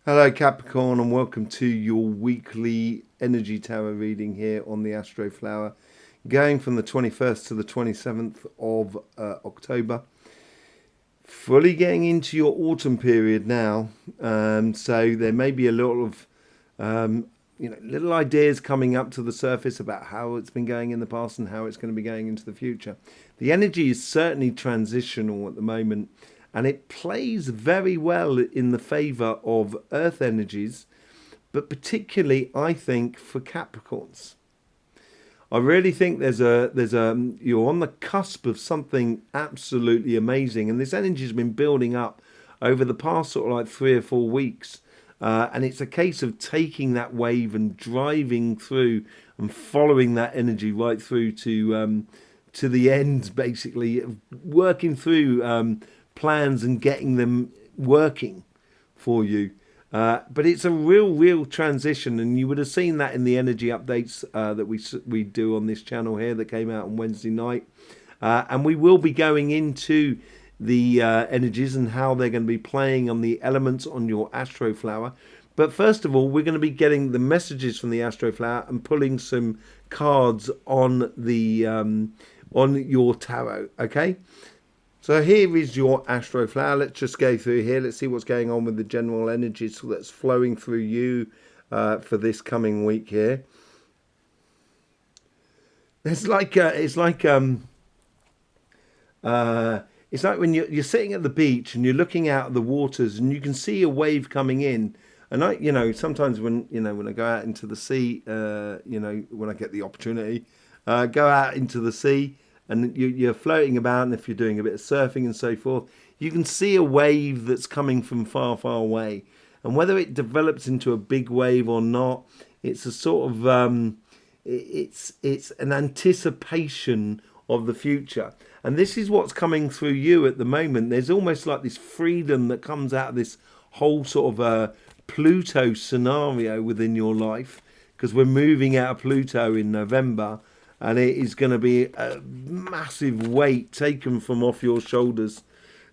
Hello Capricorn, and welcome to your weekly energy tarot reading here on the Astroflower, going from the 21st to the 27th of October. Fully getting into your autumn period now, so there may be a lot of little ideas coming up to the surface about how it's been going in the past and how it's going to be going into the future. The energy is certainly transitional at the moment, and it plays very well in the favour of earth energies, but particularly I think for Capricorns. I really think you're on the cusp of something absolutely amazing, and this energy has been building up over the past sort of like 3 or 4 weeks. And it's a case of taking that wave and driving through and following that energy right through to the end, basically, of working through plans and getting them working for you. But it's a real transition, and you would have seen that in the energy updates that we do on this channel here that came out on Wednesday night. And we will be going into the energies and how they're going to be playing on the elements on your Astroflower. But first of all, we're going to be getting the messages from the Astroflower and pulling some cards on the on your tarot. Okay. So here is your Astroflower. Let's just go through here. Let's see what's going on with the general energies that's flowing through you for this coming week here. It's like when you're sitting at the beach and you're looking out at the waters and you can see a wave coming in. And sometimes when I go out into the sea, when I get the opportunity, go out into the sea. And you're floating about, and if you're doing a bit of surfing and so forth, you can see a wave that's coming from far, far away. And whether it develops into a big wave or not, it's a sort of it's an anticipation of the future. And this is what's coming through you at the moment. There's almost like this freedom that comes out of this whole sort of Pluto scenario within your life, because we're moving out of Pluto in November. And it is going to be a massive weight taken from off your shoulders.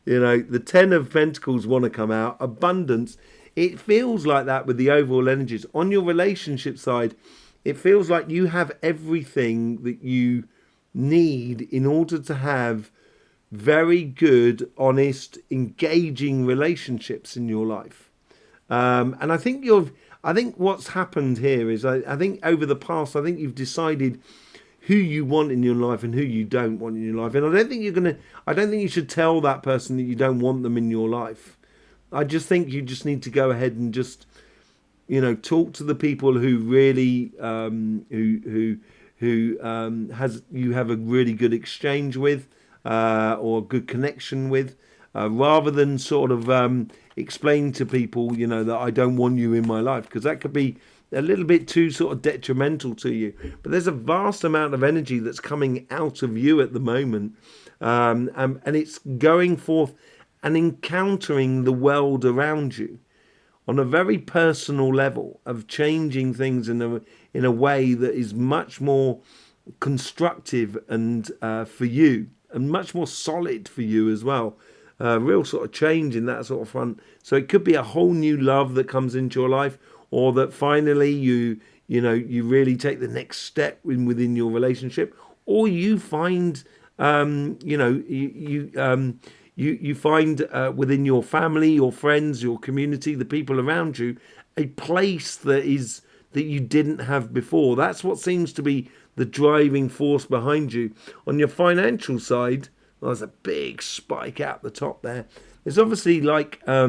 The Ten of Pentacles want to come out. Abundance. It feels like that with the overall energies. On your relationship side, it feels like you have everything that you need in order to have very good, honest, engaging relationships in your life. And I think what's happened here is I think over the past, I think you've decided who you want in your life and who you don't want in your life. And I don't think you should tell that person that you don't want them in your life. I just think you just need to go ahead and just, talk to the people who really, you have a really good exchange with, or a good connection with, rather than sort of, explain to people, that I don't want you in my life, because that could be a little bit too sort of detrimental to you. But there's a vast amount of energy that's coming out of you at the moment, and it's going forth and encountering the world around you on a very personal level of changing things in a way that is much more constructive and for you, and much more solid for you as well. Real sort of change in that sort of front. So it could be a whole new love that comes into your life, or that finally you really take the next step within your relationship, or you find you find within your family, your friends, your community, the people around you, a place that you didn't have before. That's what seems to be the driving force behind you. On your financial side, there's a big spike out the top there. There's obviously like a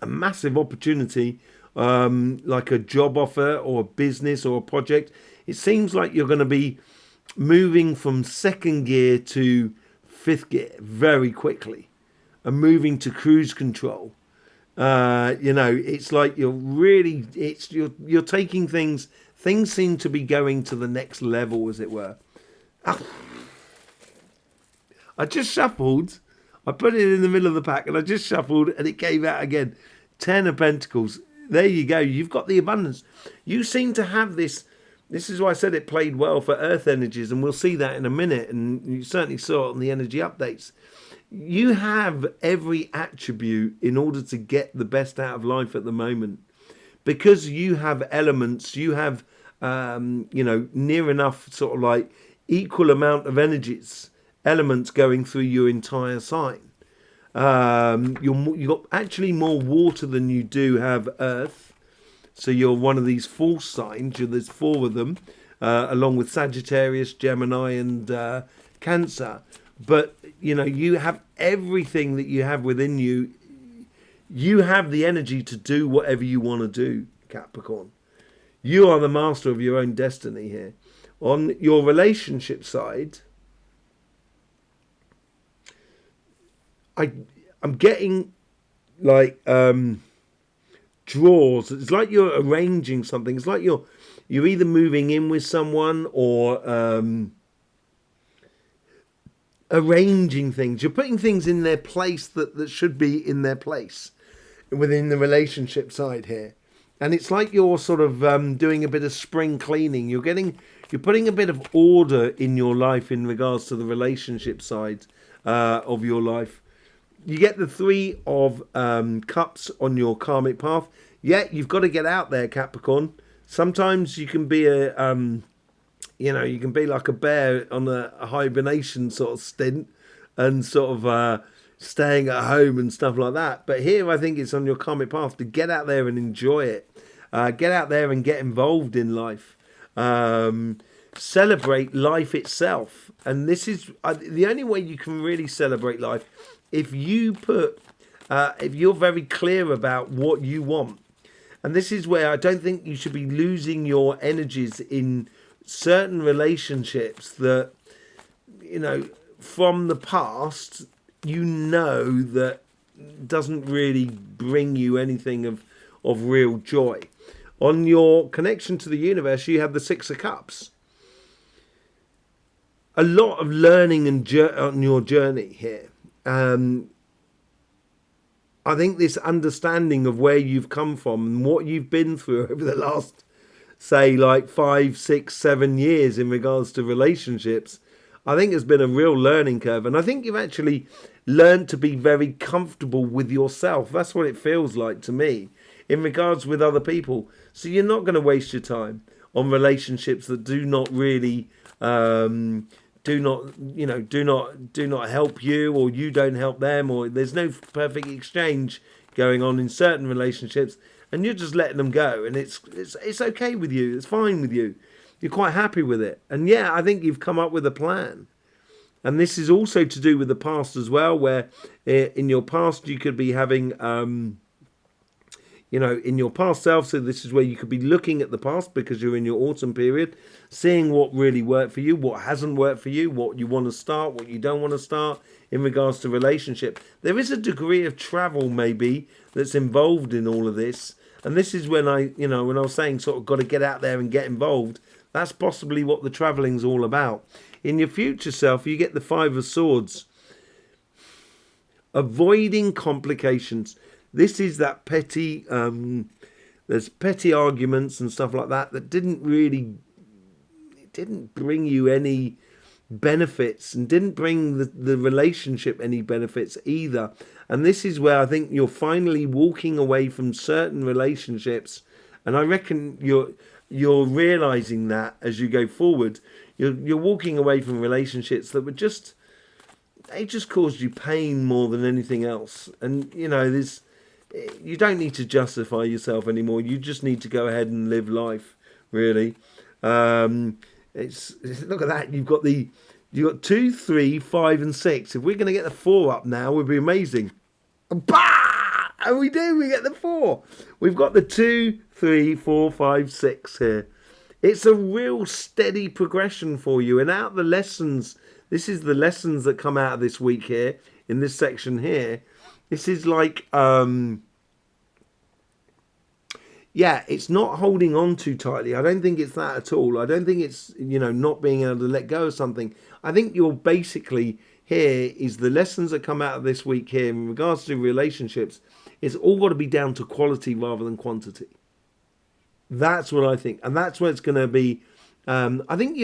massive opportunity, like a job offer or a business or a project. It seems like you're going to be moving from second gear to fifth gear very quickly and moving to cruise control. It's like you're taking things seem to be going to the next level, as it were. I just shuffled. I put it in the middle of the pack and I just shuffled and it came out again. 10 of Pentacles. There you go. You've got the abundance. You seem to have this. This is why I said it played well for earth energies, and we'll see that in a minute. And you certainly saw it on the energy updates. You have every attribute in order to get the best out of life at the moment, because you have elements, you have, near enough sort of like equal amount of energies, elements going through your entire sign. You've got actually more water than you do have earth. So you're one of these false signs. There's 4 of them, along with Sagittarius, Gemini, and Cancer. But, you have everything that you have within you. You have the energy to do whatever you want to do, Capricorn. You are the master of your own destiny here. On your relationship side, I'm getting like draws. It's like you're arranging something. It's like you're either moving in with someone or arranging things. You're putting things in their place that should be in their place within the relationship side here. And it's like you're sort of doing a bit of spring cleaning. You're putting a bit of order in your life in regards to the relationship side of your life. You get the 3 of cups on your karmic path. Yeah, you've got to get out there, Capricorn. Sometimes you can be you can be like a bear on a hibernation sort of stint and sort of staying at home and stuff like that. But here I think it's on your karmic path to get out there and enjoy it. Get out there and get involved in life. Celebrate life itself. And this is the only way you can really celebrate life. If you're very clear about what you want. And this is where I don't think you should be losing your energies in certain relationships that, from the past, that doesn't really bring you anything of real joy. On your connection to the universe, you have the 6 of Cups. A lot of learning on your journey here. I think this understanding of where you've come from and what you've been through over the last, say, like 5, 6, 7 years in regards to relationships, I think has been a real learning curve. And I think you've actually learned to be very comfortable with yourself. That's what it feels like to me in regards with other people. So you're not going to waste your time on relationships that do not really do not help you, or you don't help them, or there's no perfect exchange going on in certain relationships, and you're just letting them go, and it's okay with you, it's fine with you, you're quite happy with it. And yeah, I think you've come up with a plan. And this is also to do with the past as well, where in your past you could be having in your past self, so this is where you could be looking at the past because you're in your autumn period, seeing what really worked for you, what hasn't worked for you, what you want to start, what you don't want to start in regards to relationship. There is a degree of travel maybe that's involved in all of this. And this is when when I was saying sort of got to get out there and get involved, that's possibly what the traveling's all about. In your future self, you get the 5 of Swords. Avoiding complications. This is that petty, there's petty arguments and stuff like that didn't bring you any benefits and didn't bring the relationship any benefits either. And this is where I think you're finally walking away from certain relationships. And I reckon you're realising that as you go forward. You're walking away from relationships that were they just caused you pain more than anything else. And, you don't need to justify yourself anymore. You just need to go ahead and live life, really. It's look at that. You've got 2, 3, 5, and 6. If we're going to get the 4 up now, would be amazing. Bah! And we do. We get the 4. We've got the 2, 3, 4, 5, 6 here. It's a real steady progression for you. And out of the lessons, this is the lessons that come out of this week here in this section here. This is like, it's not holding on too tightly. I don't think it's that at all. I don't think it's, not being able to let go of something. I think you're basically, here is the lessons that come out of this week here in regards to relationships. It's all got to be down to quality rather than quantity. That's what I think. And that's where it's going to be. I think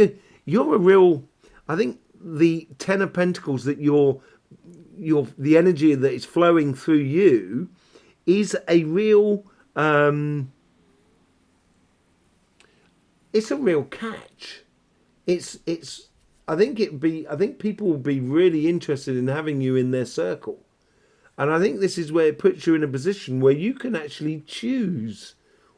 you're a real, I think the 10 of Pentacles that you're the energy that is flowing through you is a real it's a real catch. It's I think people will be really interested in having you in their circle. And I think this is where it puts you in a position where you can actually choose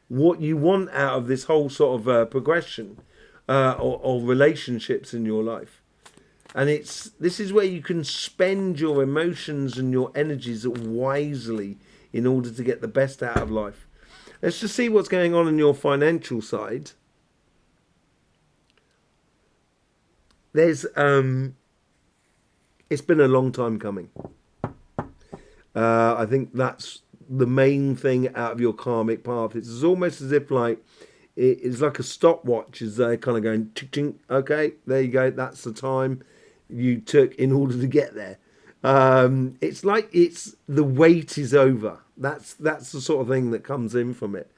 what you want out of this whole sort of progression or relationships in your life. And this is where you can spend your emotions and your energies wisely in order to get the best out of life. Let's just see what's going on your financial side. There's it's been a long time coming. I think that's the main thing out of your karmic path. It's almost as if like it's like a stopwatch as they're kind of going tick, tick, okay, there you go, that's the time you took in order to get there. It's like the wait is over. That's the sort of thing that comes in from it.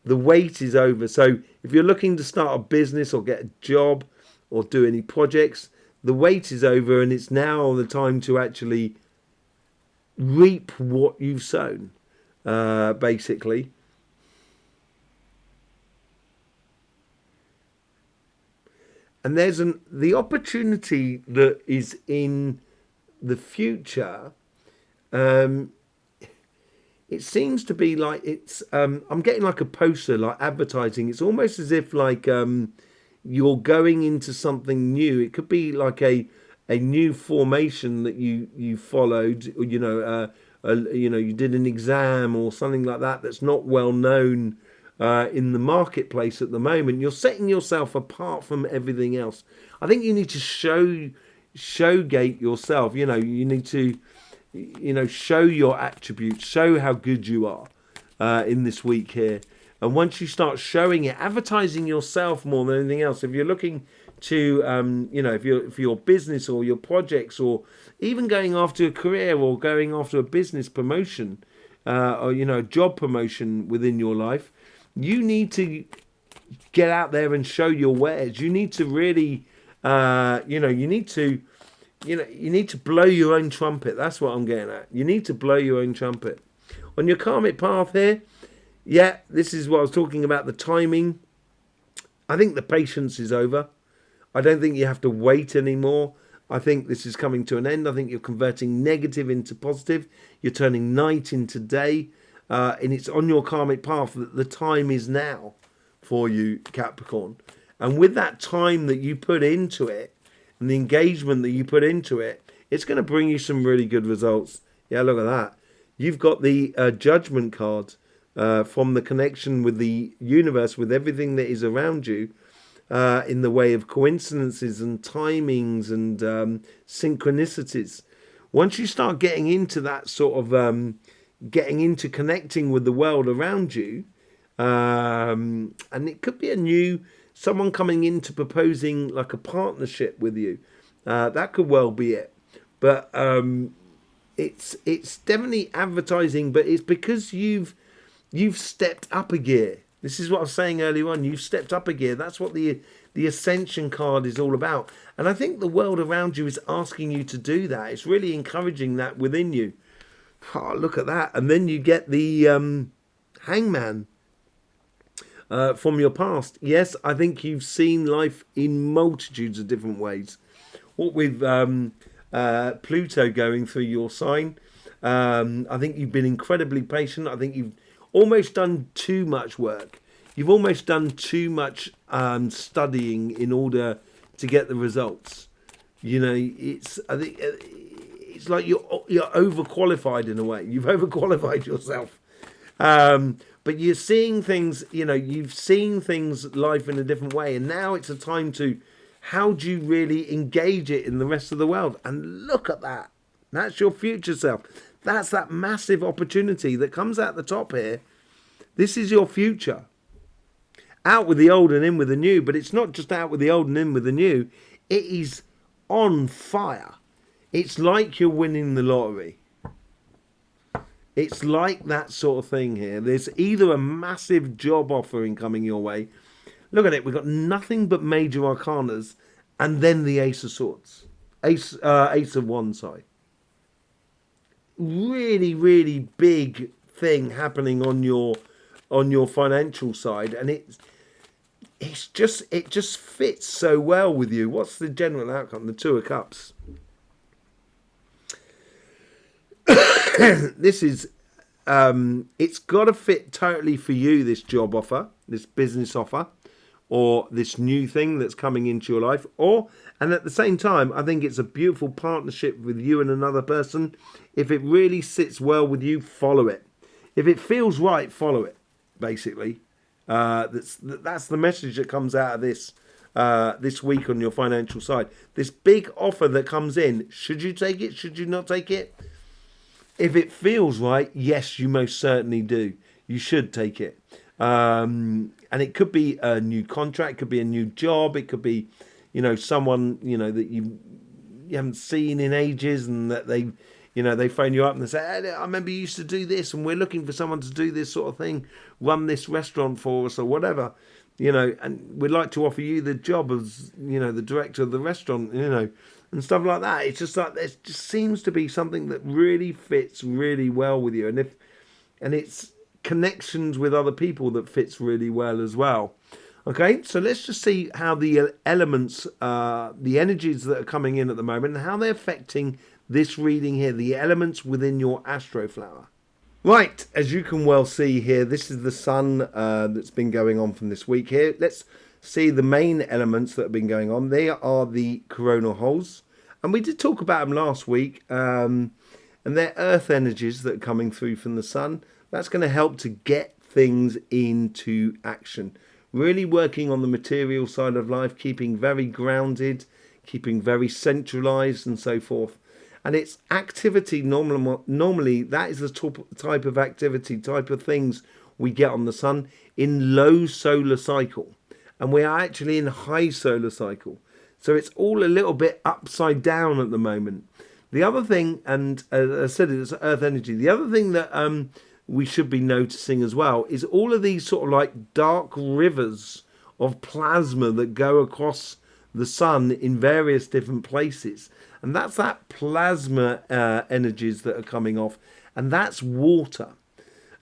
The wait is over. So if you're looking to start a business or get a job or do any projects, the wait is over, and it's now the time to actually reap what you've sown, basically. And there's the opportunity that is in the future. It seems to be like it's I'm getting like a poster, like advertising. It's almost as if like you're going into something new. It could be like a new formation that you followed, or you did an exam or something like that that's not well known in the marketplace at the moment. You're setting yourself apart from everything else. I think you need to showgate yourself. You need to show your attributes, show how good you are in this week here. And once you start showing it, advertising yourself more than anything else, if you're looking to, if your business or your projects, or even going after a career or going after a business promotion, or a job promotion within your life, you need to get out there and show your wares. You need to really, you need to blow your own trumpet. That's what I'm getting at. You need to blow your own trumpet. On your karmic path here, yeah, this is what I was talking about, the timing. I think the patience is over. I don't think you have to wait anymore. I think this is coming to an end. I think you're converting negative into positive. You're turning night into day. And it's on your karmic path that the time is now for you, Capricorn. And with that time that you put into it and the engagement that you put into it, it's going to bring you some really good results. Yeah, look at that. You've got the judgment card from the connection with the universe, with everything that is around you, in the way of coincidences and timings and synchronicities. Once you start getting into that sort of getting into connecting with the world around you, and it could be someone coming into proposing like a partnership with you. That could well be it. But it's definitely advertising, but it's because you've stepped up a gear. This is what I was saying earlier on. You've stepped up a gear. That's what the Ascension card is all about. And I think the world around you is asking you to do that. It's really encouraging that within you. Oh, look at that. And then you get the Hangman from your past. Yes, I think you've seen life in multitudes of different ways. What with Pluto going through your sign, I think you've been incredibly patient. I think you've almost done too much work. You've almost done too much studying in order to get the results. I think it's like you're overqualified in a way. You've overqualified yourself. But you're seeing things, you've seen things life in a different way. And now it's a time to, how do you really engage it in the rest of the world? And look at that. That's your future self. That's that massive opportunity that comes out the top here. This is your future. Out with the old and in with the new. But it's not just out with the old and in with the new. It is on fire. It's like you're winning the lottery. It's like that sort of thing here. There's either a massive job offering coming your way. Look at it. We've got nothing but major arcanas. And then the Ace of Swords. Ace of Wands, sorry. really, really big thing happening on your financial side, and it just fits so well with you. What's the general outcome? The Two of Cups. This is it's got to fit totally for you, this job offer, this business offer, or this new thing that's coming into your life. And at the same time, I think it's a beautiful partnership with you and another person. If it really sits well with you, follow it. If it feels right, follow it, basically. That's the message that comes out of this week on your financial side. This big offer that comes in, should you take it? Should you not take it? If it feels right, yes, you most certainly do. You should take it. And it could be a new contract, it could be a new job, it could be, someone, that you haven't seen in ages, and that they phone you up and they say, hey, I remember you used to do this, and we're looking for someone to do this sort of thing, run this restaurant for us or whatever, and we'd like to offer you the job as, the director of the restaurant, and stuff like that. It's just like, there just seems to be something that really fits really well with you. And it's connections with other people that fits really well as well. Okay, so let's just see how the elements, the energies that are coming in at the moment, and how they're affecting this reading here, the elements within your Astroflower. Right, as you can well see here, this is the sun that's been going on from this week here. Let's see the main elements that have been going on. They are the coronal holes, and we did talk about them last week, and they're earth energies that are coming through from the sun. That's going to help to get things into action, really working on the material side of life, keeping very grounded, keeping very centralized and so forth. And it's activity, normally that is the type of activity, type of things we get on the sun in low solar cycle. And we are actually in high solar cycle. So it's all a little bit upside down at the moment. The other thing, and as I said, it's earth energy. The other thing that we should be noticing as well is all of these sort of like dark rivers of plasma that go across the sun in various different places. And that's that plasma energies that are coming off. And that's water.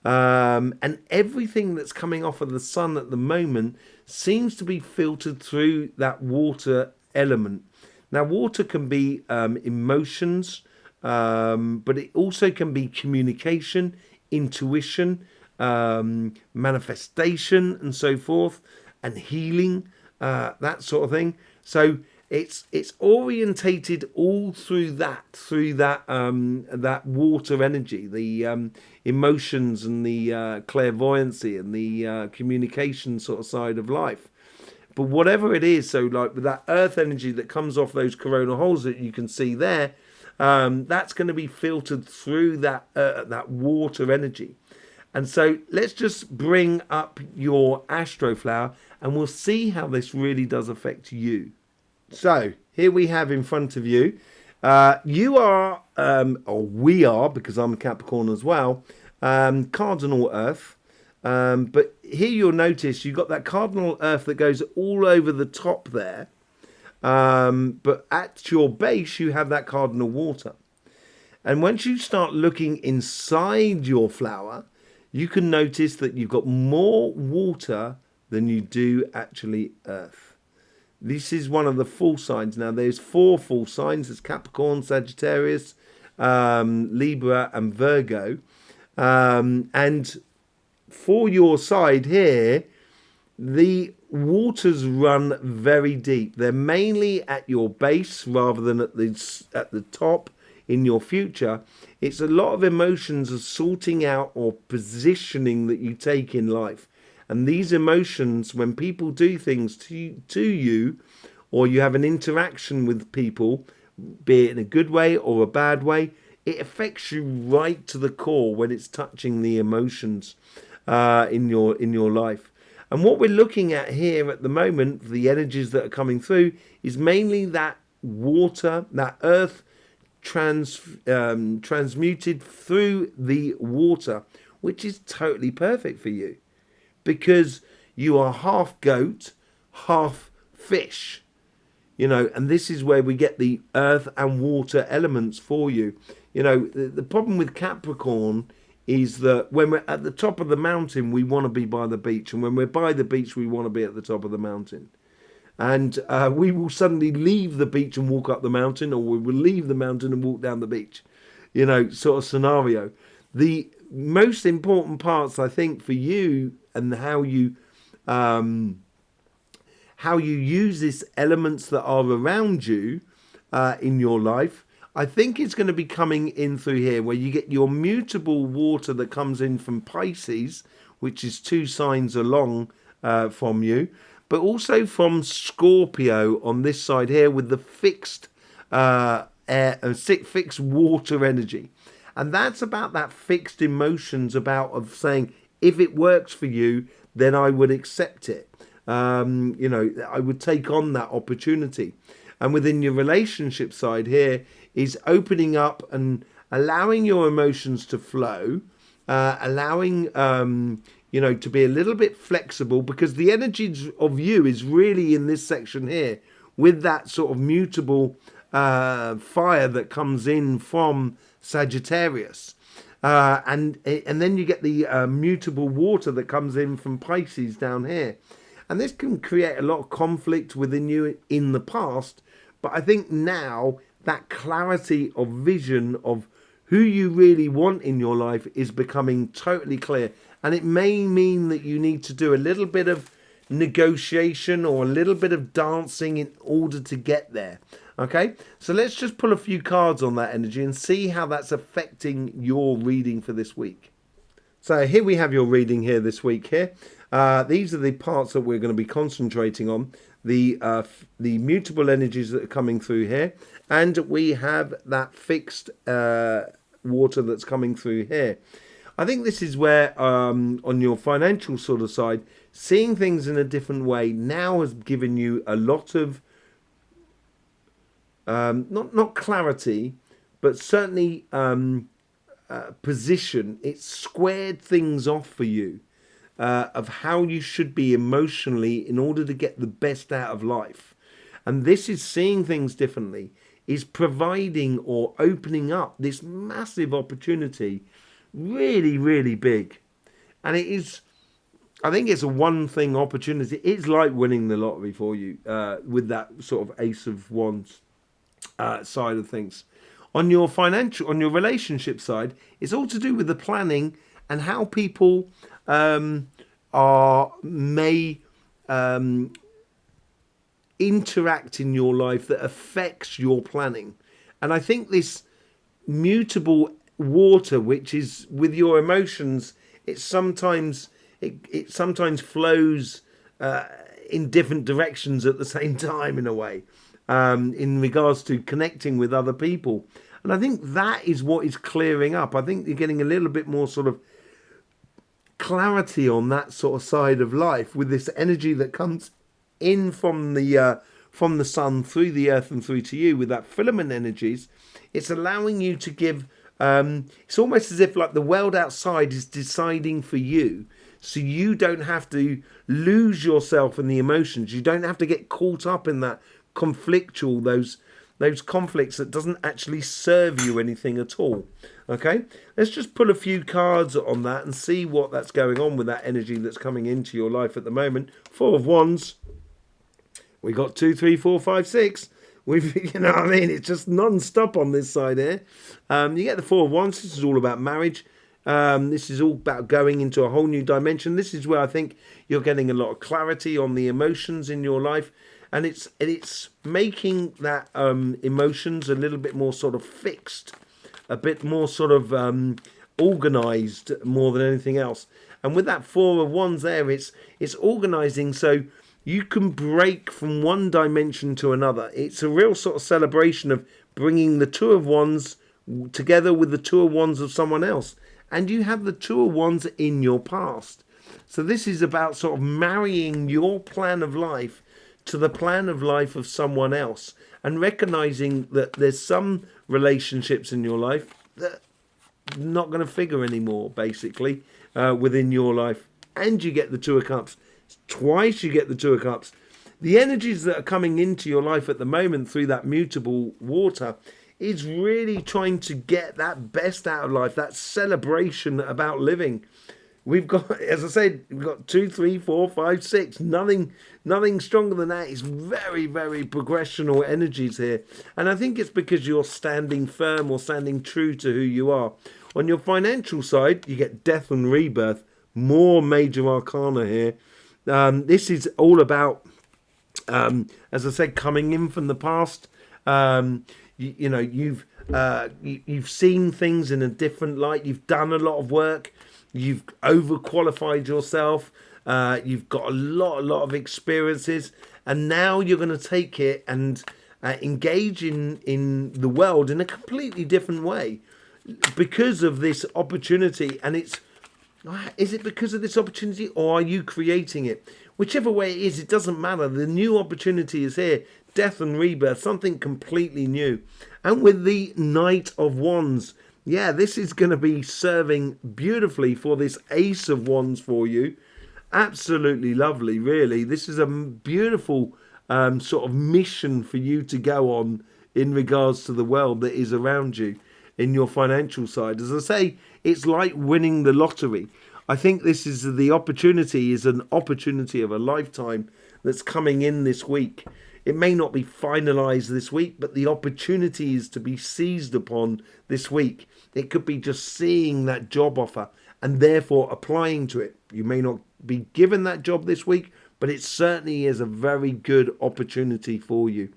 And everything that's coming off of the sun at the moment seems to be filtered through that water element. Now, water can be emotions, but it also can be communication, intuition, manifestation, and so forth, and healing, that sort of thing. So it's orientated all through that that water energy, the emotions and the clairvoyancy and the communication sort of side of life. But whatever it is, so like with that earth energy that comes off those coronal holes that you can see there, that's going to be filtered through that water energy. And so let's just bring up your Astroflower and we'll see how this really does affect you. So here we have in front of you, you are, or we are, because I'm a Capricorn as well, cardinal earth. But here you'll notice you've got that cardinal earth that goes all over the top there. But at your base, you have that cardinal water. And once you start looking inside your flower, you can notice that you've got more water than you do actually earth. This is one of the full signs. Now, there's 4 full signs. There's Capricorn, Sagittarius, Libra, and Virgo. And for your side here, the waters run very deep. They're mainly at your base rather than at the top in your future. It's a lot of emotions of sorting out or positioning that you take in life. And these emotions, when people do things to you, or you have an interaction with people, be it in a good way or a bad way, it affects you right to the core when it's touching the emotions in your life. And what we're looking at here at the moment, the energies that are coming through, is mainly that water, that earth transmuted through the water, which is totally perfect for you. Because you are half goat, half fish. and this is where we get the earth and water elements for you. The problem with Capricorn is that when we're at the top of the mountain, we want to be by the beach. And when we're by the beach, we want to be at the top of the mountain. And we will suddenly leave the beach and walk up the mountain, or we will leave the mountain and walk down the beach, sort of scenario. The most important parts, I think, for you and how you use these elements that are around you in your life, I think it's going to be coming in through here, where you get your mutable water that comes in from Pisces, which is 2 signs along from you, but also from Scorpio on this side here with the fixed fixed water energy. And that's about that fixed emotions of saying, if it works for you, then I would accept it. I would take on that opportunity. And within your relationship side here is opening up and allowing your emotions to flow, allowing, to be a little bit flexible, because the energy of you is really in this section here with that sort of mutable fire that comes in from Sagittarius. And then you get the mutable water that comes in from Pisces down here. And this can create a lot of conflict within you in the past. But I think now that clarity of vision of who you really want in your life is becoming totally clear. And it may mean that you need to do a little bit of negotiation or a little bit of dancing in order to get there. Okay, so let's just pull a few cards on that energy and see how that's affecting your reading for this week. So here we have your reading here this week here. These are the parts that we're going to be concentrating on. The mutable energies that are coming through here. And we have that fixed water that's coming through here. I think this is where on your financial sort of side, seeing things in a different way now has given you a lot of not clarity, but certainly position. It's squared things off for you of how you should be emotionally in order to get the best out of life. And this is seeing things differently, is providing or opening up this massive opportunity, really, really big. And it is, I think it's a one thing opportunity. It's like winning the lottery for you with that sort of Ace of Wands side of things. On your financial, on your relationship side, it's all to do with the planning and how people may interact in your life that affects your planning. And I think this mutable water, which is with your emotions, it sometimes flows in different directions at the same time, in a way, in regards to connecting with other people. And I think that is what is clearing up. I think you're getting a little bit more sort of clarity on that sort of side of life with this energy that comes in from the sun through the earth and through to you with that filament energies. It's allowing you to give, it's almost as if like the world outside is deciding for you, so you don't have to lose yourself in the emotions. You don't have to get caught up in that conflictual, those conflicts that doesn't actually serve you anything at all. Okay, let's just pull a few cards on that and see what that's going on with that energy that's coming into your life at the moment. 4 of Wands. We got 2, 3, 4, 5, 6. We've, it's just non-stop on this side here. You get the 4 of Wands. This is all about marriage. This is all about going into a whole new dimension. This is where I think you're getting a lot of clarity on the emotions in your life. And it's making that emotions a little bit more sort of fixed, a bit more sort of organised more than anything else. And with that 4 of Wands there, it's organising so you can break from one dimension to another. It's a real sort of celebration of bringing the 2 of Wands together with the 2 of Wands of someone else. And you have the 2 of Wands in your past. So this is about sort of marrying your plan of life to the plan of life of someone else, and recognizing that there's some relationships in your life that are not going to figure anymore, basically, within your life. And you get the 2 of Cups. Twice you get the 2 of Cups. The energies that are coming into your life at the moment through that mutable water is really trying to get that best out of life, that celebration about living. We've got, as I said, we've got 2, 3, 4, 5, 6. Nothing stronger than that. It's very, very progressional energies here. And I think it's because you're standing firm or standing true to who you are. On your financial side, you get death and rebirth. More major arcana here. This is all about, as I said, coming in from the past. You've seen things in a different light. You've done a lot of work. You've overqualified yourself. You've got a lot of experiences, and now you're going to take it and engage in the world in a completely different way because of this opportunity. And is it because of this opportunity, or are you creating it? Whichever way it is, it doesn't matter. The new opportunity is here. Death and rebirth, something completely new. And with the Knight of Wands, yeah, this is going to be serving beautifully for this Ace of Wands for you. Absolutely lovely, really. This is a beautiful sort of mission for you to go on in regards to the world that is around you in your financial side. As I say, it's like winning the lottery. I think this is an opportunity of a lifetime that's coming in this week. It may not be finalised this week, but the opportunity is to be seized upon this week. It could be just seeing that job offer and therefore applying to it. You may not be given that job this week, but it certainly is a very good opportunity for you.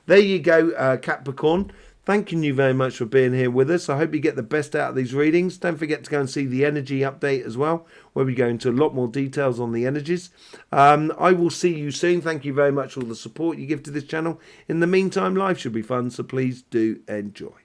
There you go, Capricorn. Thanking you very much for being here with us. I hope you get the best out of these readings. Don't forget to go and see the energy update as well, where we go into a lot more details on the energies. I will see you soon. Thank you very much for all the support you give to this channel. In the meantime, life should be fun, so please do enjoy.